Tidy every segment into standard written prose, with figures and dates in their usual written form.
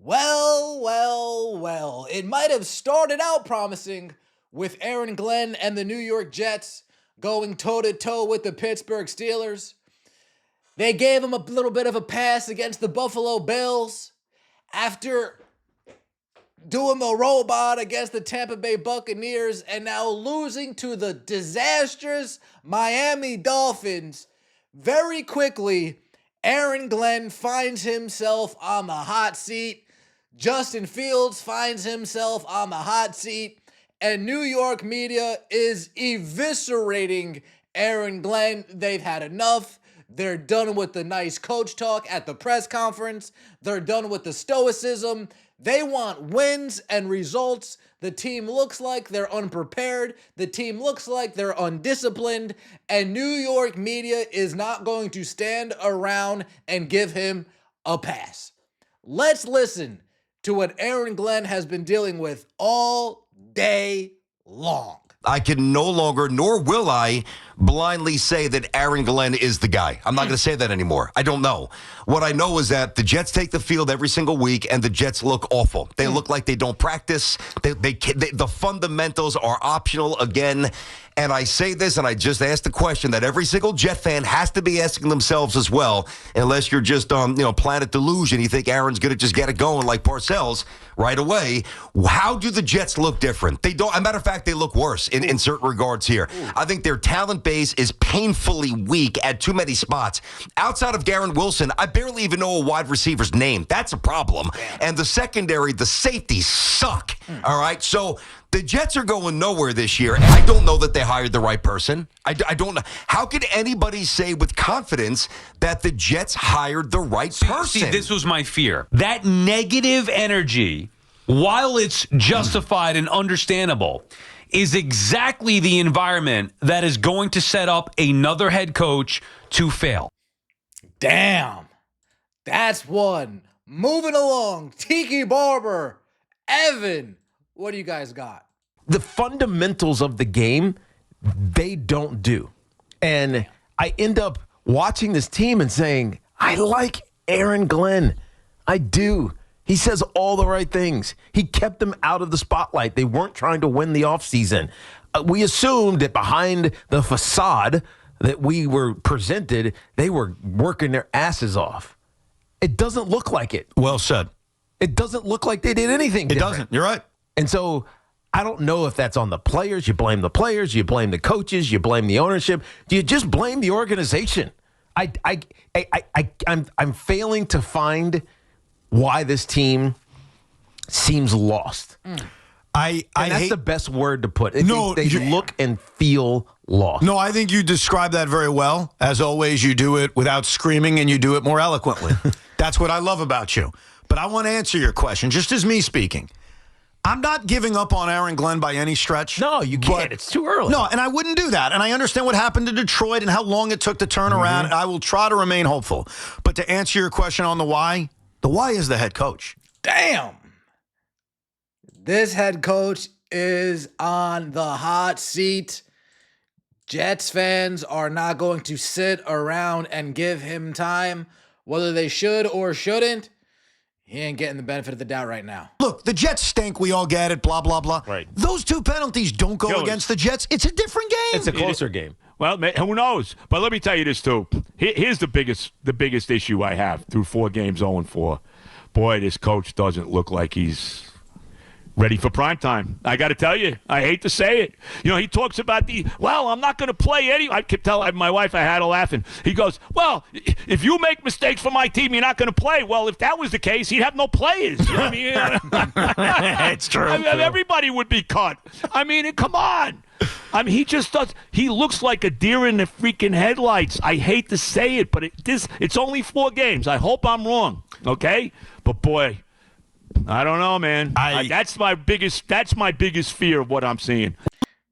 Well. It might have started out promising with Aaron Glenn and the New York Jets going toe-to-toe with the Pittsburgh Steelers. They gave him a little bit of a pass against the Buffalo Bills after doing the robot against the Tampa Bay Buccaneers and now losing to the disastrous Miami Dolphins. Very quickly, Aaron Glenn finds himself on the hot seat. Justin Fields finds himself on the hot seat. And New York media is eviscerating Aaron Glenn. They've had enough. They're done with the nice coach talk at the press conference. They're done with the stoicism. They want wins and results. The team looks like they're unprepared. The team looks like they're undisciplined. And New York media is not going to stand around and give him a pass. Let's listen to what Aaron Glenn has been dealing with all day long. I can no longer, nor will I, blindly say that Aaron Glenn is the guy. I'm not going to say that anymore. I don't know. What I know is that the Jets take the field every single week, and the Jets look awful. They look like they don't practice. The fundamentals are optional again. And I say this, and I just asked the question that every single Jet fan has to be asking themselves as well, unless you're just, Planet Delusion. You think Aaron's going to just get it going like Parcells right away. How do the Jets look different? They don't. As a matter of fact, they look worse in certain regards here. I think their talent base is painfully weak at too many spots. Outside of Garrett Wilson, I barely even know a wide receiver's name. That's a problem. And the secondary, the safeties suck. All right, so the Jets are going nowhere this year. I don't know that they hired the right person. I don't know. How could anybody say with confidence that the Jets hired the right person? See, this was my fear. That negative energy, while it's justified and understandable, is exactly the environment that is going to set up another head coach to fail. Damn. That's one. Moving along. Tiki Barber. Evan. What do you guys got? The fundamentals of the game, they don't do. And I end up watching this team and saying, I like Aaron Glenn. I do. He says all the right things. He kept them out of the spotlight. They weren't trying to win the offseason. We assumed that behind the facade that we were presented, they were working their asses off. It doesn't look like it. Well said. It doesn't look like they did anything different. It doesn't. You're right. And so I don't know if that's on the players. You blame the players. You blame the coaches. You blame the ownership. Do you just blame the organization? I'm failing to find why this team seems lost. That's the best word to put. They look and feel lost. No, I think you describe that very well. As always, you do it without screaming and you do it more eloquently. That's what I love about you. But I want to answer your question, just as me speaking. I'm not giving up on Aaron Glenn by any stretch. No, you can't. It's too early. No, and I wouldn't do that. And I understand what happened to Detroit and how long it took to turn around. And I will try to remain hopeful. But to answer your question on the why is the head coach. Damn. This head coach is on the hot seat. Jets fans are not going to sit around and give him time, whether they should or shouldn't. He ain't getting the benefit of the doubt right now. Look, the Jets stink. We all get it, blah, blah, blah. Right. Those two penalties don't go against the Jets. It's a different game. It's a closer game. Well, who knows? But let me tell you this, too. Here's the biggest issue I have through 4 games, 0-4. Boy, this coach doesn't look like he's ready for prime time. I got to tell you, I hate to say it. He talks about I'm not going to play any. I kept telling my wife, I had her laughing. He goes, well, if you make mistakes for my team, you're not going to play. Well, if that was the case, he'd have no players. It's true. Everybody would be cut. Come on. He just does. He looks like a deer in the freaking headlights. I hate to say it, but it's only 4 games. I hope I'm wrong, okay? But, boy, I don't know, man. That's my biggest fear of what I'm seeing.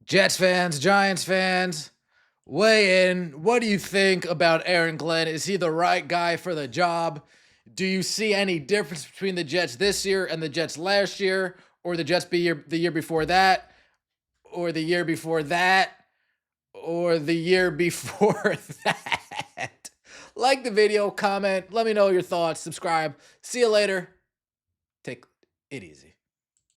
Jets fans, Giants fans, weigh in. What do you think about Aaron Glenn? Is he the right guy for the job? Do you see any difference between the Jets this year and the Jets last year, or the Jets the year before that, or the year before that, or the year before that? Like the video, comment, let me know your thoughts, subscribe. See you later. Take it easy.